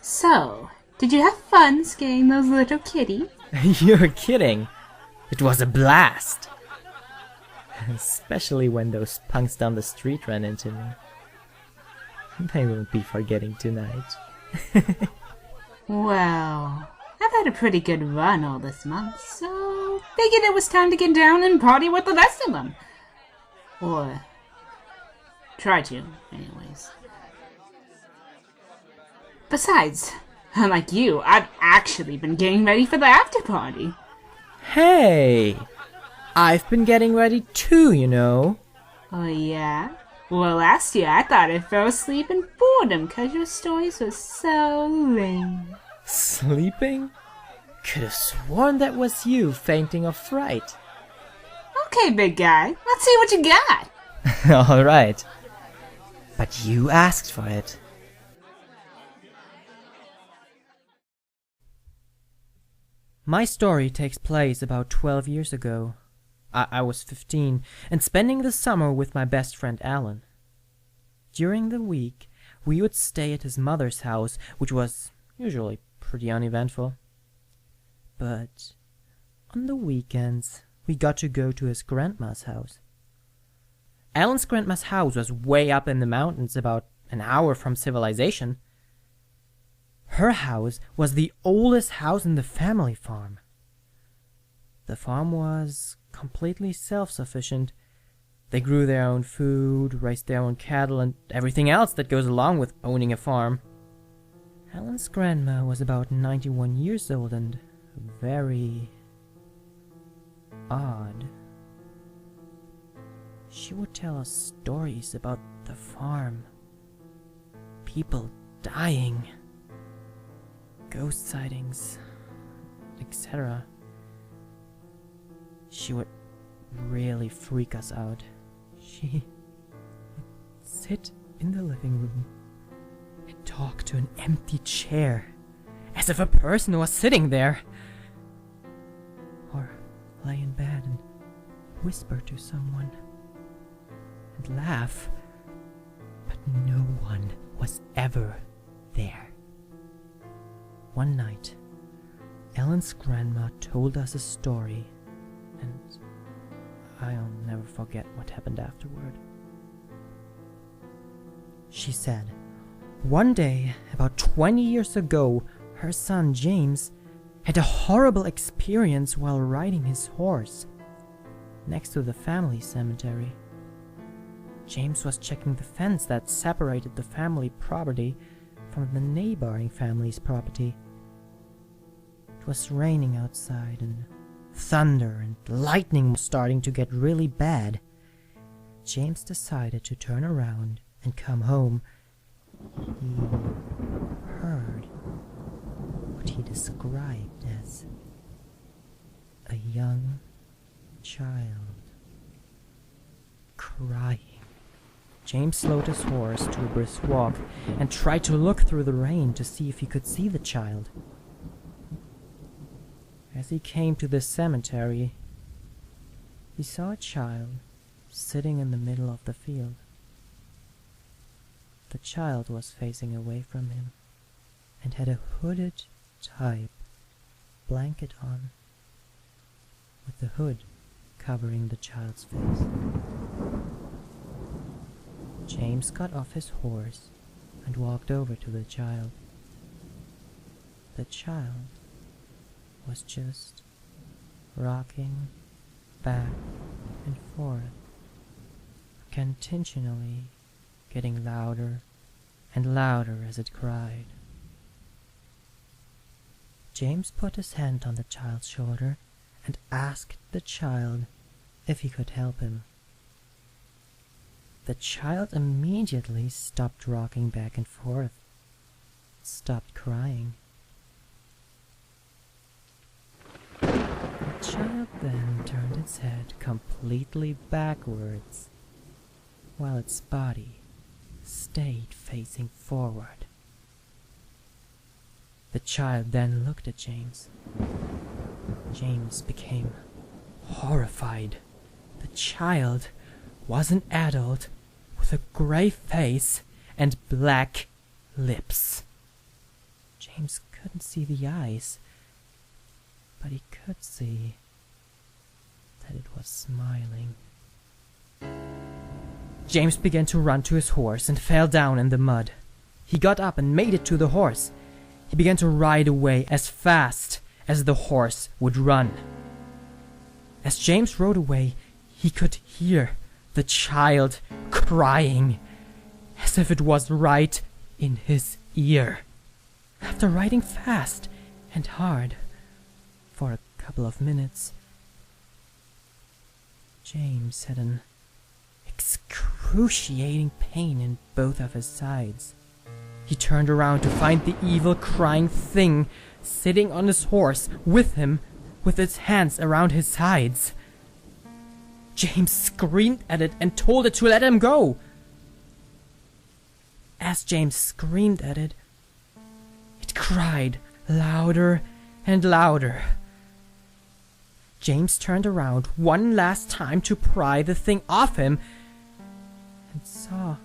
So, did you have fun scaring those little kitties? You're kidding. It was a blast. Especially when those punks down the street ran into me. They won't be forgetting tonight. Well, I've had a pretty good run all this month, so figured it was time to get down and party with the rest of them. Or try to, anyways. Besides, unlike you, I've actually been getting ready for the after party. Hey! I've been getting ready too, you know. Oh yeah? Well, last year I thought I fell asleep in boredom because your stories were so lame. Sleeping? Could have sworn that was you fainting of fright. Okay, big guy, let's see what you got. Alright. But you asked for it. My story takes place about 12 years ago. I was 15 and spending the summer with my best friend Alan. During the week, we would stay at his mother's house, which was usually pretty uneventful. But on the weekends, we got to go to his grandma's house. Alan's grandma's house was way up in the mountains, about an hour from civilization. Her house was the oldest house in the family farm. The farm was completely self-sufficient. They grew their own food, raised their own cattle, and everything else that goes along with owning a farm. Alan's grandma was about 91 years old and very odd. She would tell us stories about the farm, people dying, ghost sightings, etc. She would really freak us out. She would sit in the living room and talk to an empty chair, as if a person was sitting there. Or lay in bed and whisper to someone and laugh, but no one was ever there. One night, Ellen's grandma told us a story, and I'll never forget what happened afterward. She said, one day, about 20 years ago, her son James had a horrible experience while riding his horse next to the family cemetery. James was checking the fence that separated the family property from the neighboring family's property. It was raining outside and thunder and lightning was starting to get really bad. James decided to turn around and come home. He heard what he described as a young child crying. James slowed his horse to a brisk walk and tried to look through the rain to see if he could see the child. As he came to the cemetery, he saw a child sitting in the middle of the field. The child was facing away from him and had a hooded type blanket on, with the hood covering the child's face. James got off his horse and walked over to the child. The child was just rocking back and forth, continually getting louder and louder as it cried. James put his hand on the child's shoulder and asked the child if he could help him. The child immediately stopped rocking back and forth, stopped crying. The child then turned its head completely backwards, while its body stayed facing forward. The child then looked at James. James became horrified. The child was an adult with a gray face and black lips. James couldn't see the eyes, but he could see that it was smiling. James began to run to his horse and fell down in the mud. He got up and made it to the horse. He began to ride away as fast as the horse would run. As James rode away, he could hear the child crying, as if it was right in his ear. After riding fast and hard for a couple of minutes, James had an excruciating pain in both of his sides. He turned around to find the evil crying thing sitting on his horse with him, with its hands around his sides. James screamed at it and told it to let him go. As James screamed at it, it cried louder and louder. James turned around one last time to pry the thing off him and saw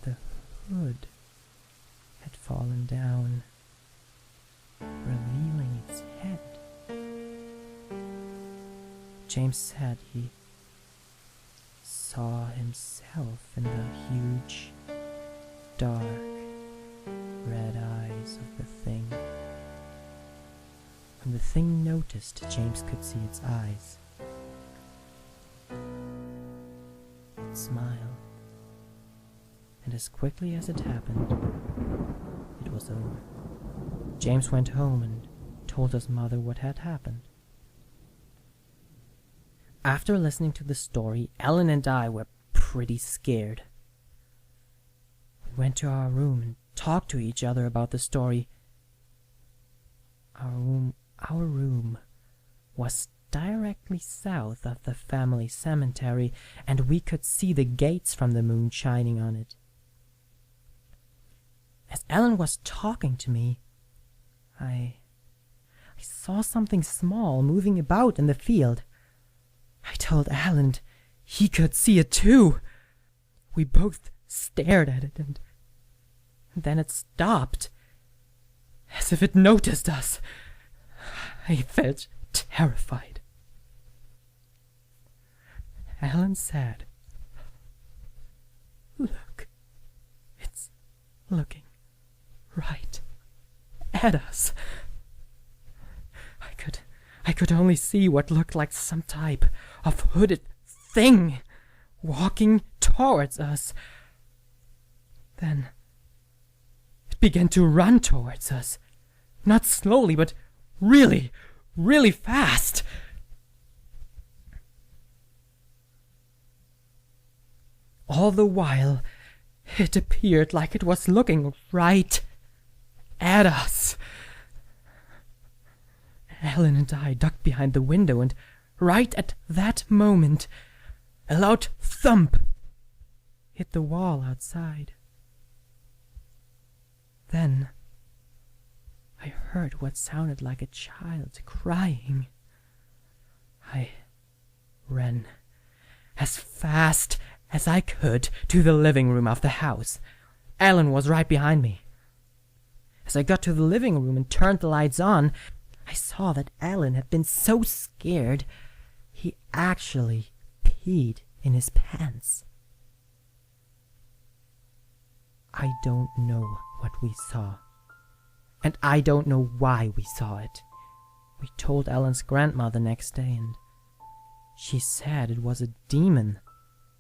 the hood had fallen down, revealing its head. James said he saw himself in the huge, dark, red eyes of the thing. When the thing noticed James could see its eyes, it smiled, and as quickly as it happened, it was over. James went home and told his mother what had happened. After listening to the story, Ellen and I were pretty scared. We went to our room and talked to each other about the story. Our room was directly south of the family cemetery, and we could see the gates from the moon shining on it. As Ellen was talking to me, I saw something small moving about in the field. I told Alan he could see it too. We both stared at it, and then it stopped, as if it noticed us. I felt terrified. Alan said, "Look, it's looking right at us." I could only see what looked like some type of hooded thing walking towards us. Then it began to run towards us. Not slowly, but really, really fast. All the while, it appeared like it was looking right at us. Ellen and I ducked behind the window, and right at that moment, a loud thump hit the wall outside. Then I heard what sounded like a child crying. I ran as fast as I could to the living room of the house. Ellen was right behind me. As I got to the living room and turned the lights on, I saw that Alan had been so scared, he actually peed in his pants. I don't know what we saw, and I don't know why we saw it. We told Alan's grandmother next day, and she said it was a demon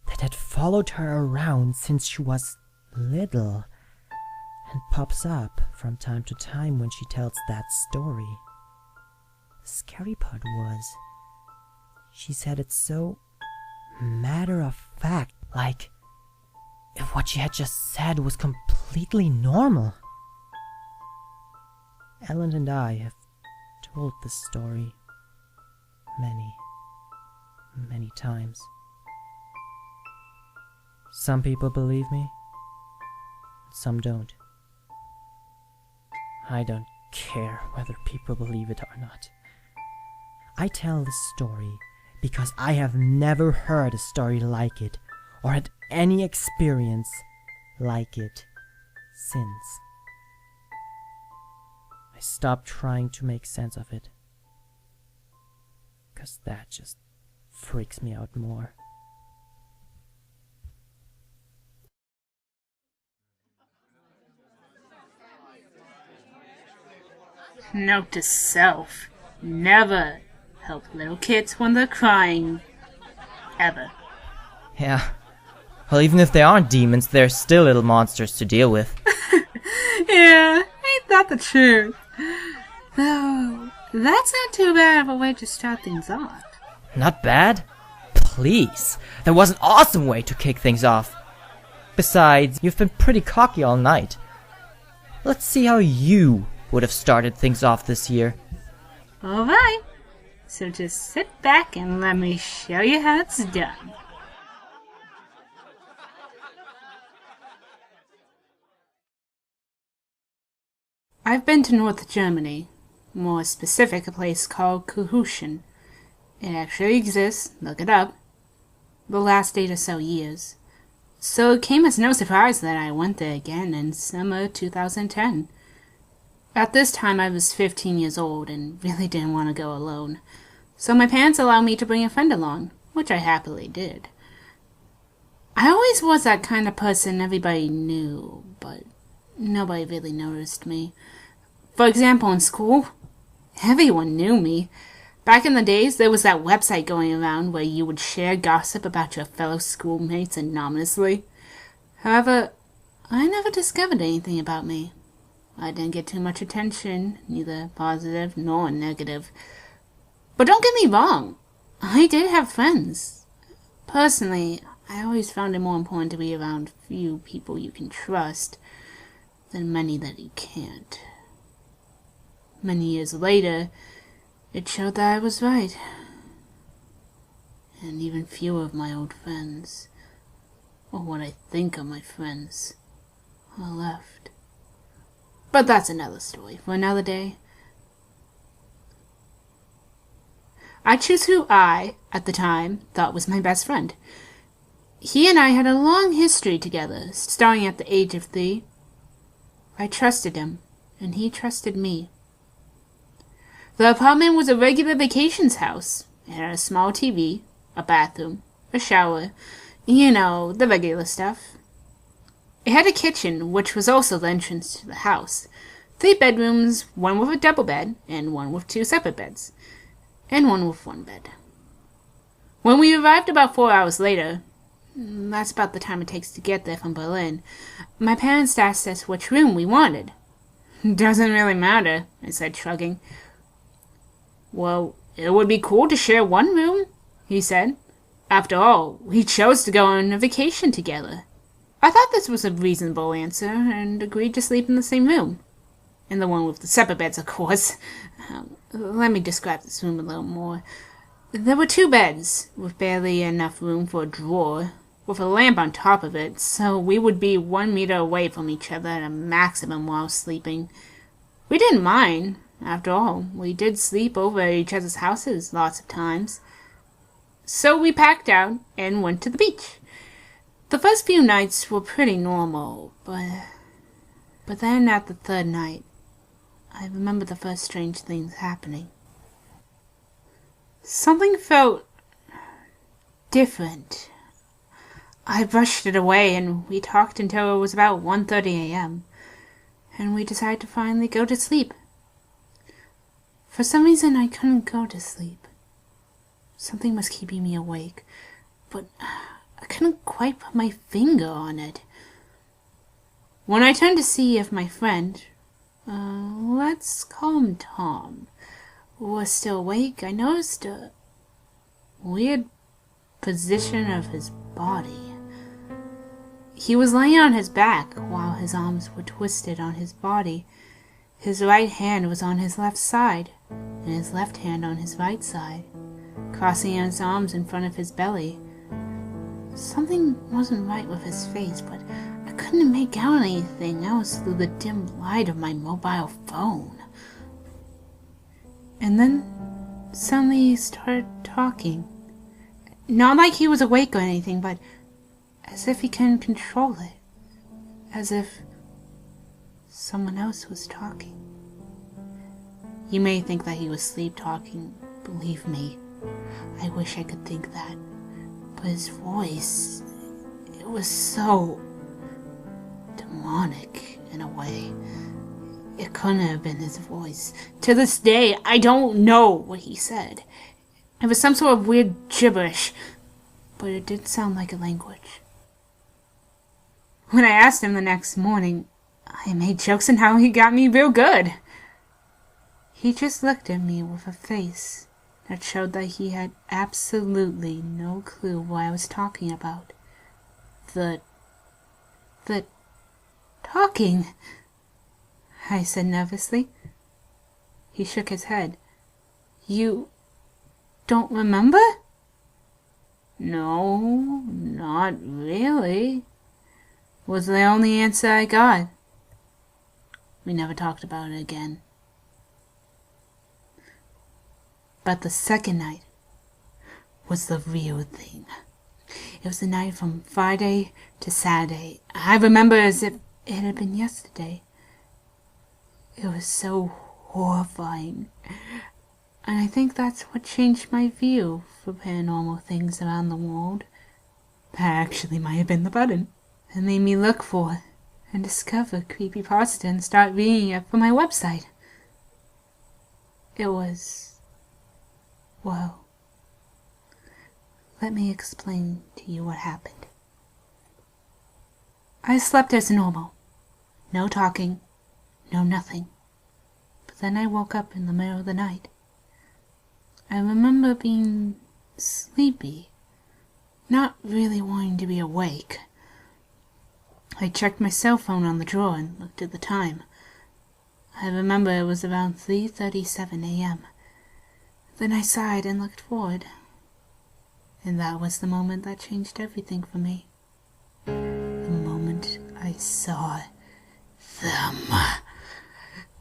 that had followed her around since she was little, and pops up from time to time when she tells that story. The scary part was, she said it so matter of fact, like if what she had just said was completely normal. Ellen and I have told this story many, many times. Some people believe me, some don't. I don't care whether people believe it or not. I tell this story because I have never heard a story like it or had any experience like it since. stopped trying to make sense of it. 'Cause that just freaks me out more. Note to self, never help little kids when they're crying. Ever. Yeah. Well, even if they aren't demons, they're still little monsters to deal with. Yeah, ain't that the truth? Though, that's not too bad of a way to start things off. Not bad? Please. That was an awesome way to kick things off. Besides, you've been pretty cocky all night. Let's see how you would have started things off this year. Alright, so just sit back and let me show you how it's done. I've been to North Germany, more specific a place called Kuhushen. It actually exists, look it up. The last 8 or so years. So it came as no surprise that I went there again in summer 2010. At this time I was 15 years old and really didn't want to go alone. So my parents allowed me to bring a friend along, which I happily did. I always was that kind of person everybody knew, but nobody really noticed me. For example, in school, everyone knew me. Back in the days, there was that website going around where you would share gossip about your fellow schoolmates anonymously. However, I never discovered anything about me. I didn't get too much attention, neither positive nor negative. But don't get me wrong, I did have friends. Personally, I always found it more important to be around few people you can trust than many that you can't. Many years later, it showed that I was right. And even fewer of my old friends, or what I think are my friends, are left. But that's another story for another day. I choose who I, at the time, thought was my best friend. He and I had a long history together, starting at the age of 3. I trusted him, and he trusted me. The apartment was a regular vacations house. It had a small TV, a bathroom, a shower, you know, the regular stuff. It had a kitchen, which was also the entrance to the house. 3 bedrooms, one with a double bed, and one with 2 separate beds, and one with 1 bed. When we arrived about 4 hours later, that's about the time it takes to get there from Berlin, my parents asked us which room we wanted. Doesn't really matter, I said, shrugging. Well, it would be cool to share one room, he said. After all, we chose to go on a vacation together. I thought this was a reasonable answer, and agreed to sleep in the same room. In the one with the separate beds, of course. Let me describe this room a little more. There were 2 beds, with barely enough room for a drawer, with a lamp on top of it, so we would be 1 meter away from each other at a maximum while sleeping. We didn't mind. After all, we did sleep over at each other's houses lots of times. So we packed out and went to the beach. The first few nights were pretty normal, but then at the 3rd night, I remember the first strange things happening. Something felt different. I brushed it away, and we talked until it was about 1:30 a.m., and we decided to finally go to sleep. For some reason, I couldn't go to sleep. Something was keeping me awake, but I couldn't quite put my finger on it. When I turned to see if my friend, let's call him Tom, was still awake, I noticed a weird position of his body. He was laying on his back while his arms were twisted on his body. His right hand was on his left side, and his left hand on his right side, crossing his arms in front of his belly. Something wasn't right with his face, but I couldn't make out anything else through the dim light of my mobile phone. And then suddenly he started talking. Not like he was awake or anything, but as if he couldn't control it. As if someone else was talking. You may think that he was sleep-talking. Believe me, I wish I could think that. But his voice, it was so demonic in a way. It couldn't have been his voice. To this day, I don't know what he said. It was some sort of weird gibberish, but it did sound like a language. When I asked him the next morning, I made jokes on how he got me real good. He just looked at me with a face that showed that he had absolutely no clue what I was talking about. The talking, I said nervously. He shook his head. You don't remember? No, not really, was the only answer I got. We never talked about it again. But the second night was the real thing. It was the night from Friday to Saturday. I remember as if it had been yesterday. It was so horrifying. And I think that's what changed my view for paranormal things around the world. That actually might have been the button. It made me look for and discover creepypasta and start reading it from my website. It was... well, let me explain to you what happened. I slept as normal. No talking, no nothing. But then I woke up in the middle of the night. I remember being sleepy, not really wanting to be awake. I checked my cell phone on the drawer and looked at the time. I remember it was around 3:37 a.m. Then I sighed and looked forward. And that was the moment that changed everything for me. The moment I saw them.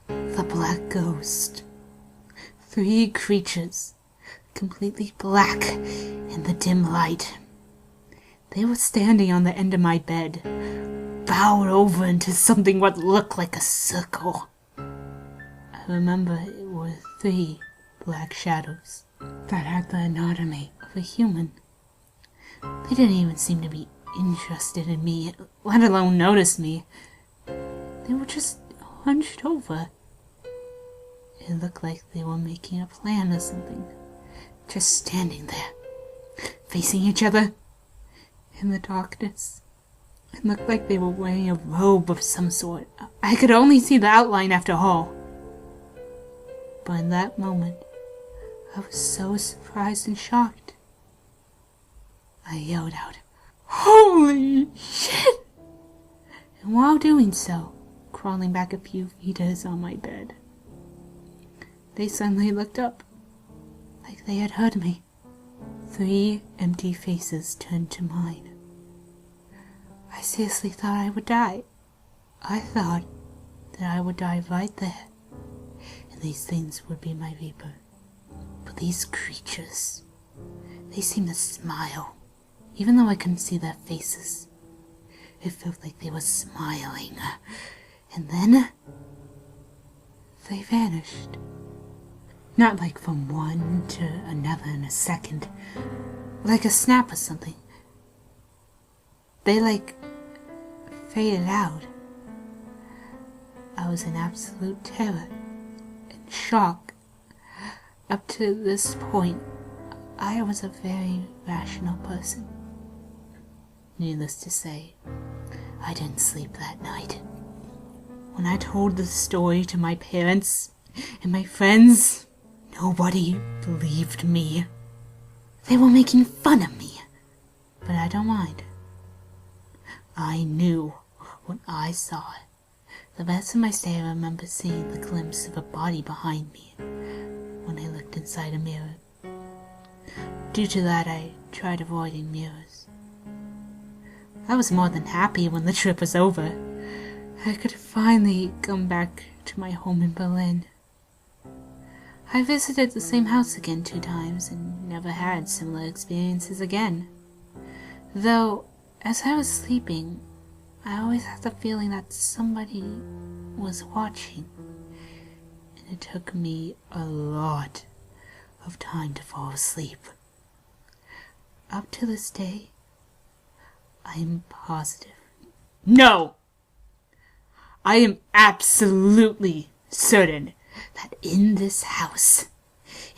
The black ghost. 3 creatures, completely black in the dim light. They were standing on the end of my bed, bowed over into something what looked like a circle. I remember it were 3 black shadows that had the anatomy of a human. They didn't even seem to be interested in me, let alone notice me. They were just hunched over. It looked like they were making a plan or something. Just standing there, facing each other. In the darkness, it looked like they were wearing a robe of some sort. I could only see the outline after all. But in that moment, I was so surprised and shocked. I yelled out, "Holy shit!" And while doing so, crawling back a few meters on my bed, they suddenly looked up, like they had heard me. 3 empty faces turned to mine. I seriously thought I would die. I thought that I would die right there, and these things would be my reaper. But these creatures, they seemed to smile, even though I couldn't see their faces. It felt like they were smiling, and then they vanished. Not like from one to another in a second, like a snap or something. They faded out. I was in absolute terror and shock. Up to this point, I was a very rational person. Needless to say, I didn't sleep that night. When I told the story to my parents and my friends, nobody believed me. They were making fun of me, but I don't mind. I knew what I saw. The rest of my stay, I remember seeing the glimpse of a body behind me when I looked inside a mirror. Due to that, I tried avoiding mirrors. I was more than happy when the trip was over. I could finally come back to my home in Berlin. I visited the same house again 2 times and never had similar experiences again. Though, as I was sleeping, I always had the feeling that somebody was watching. And it took me a lot of time to fall asleep. Up to this day, I am positive. No! I am absolutely certain that in this house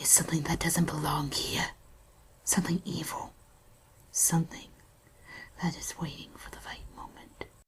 is something that doesn't belong here. Something evil. Something that is waiting for the right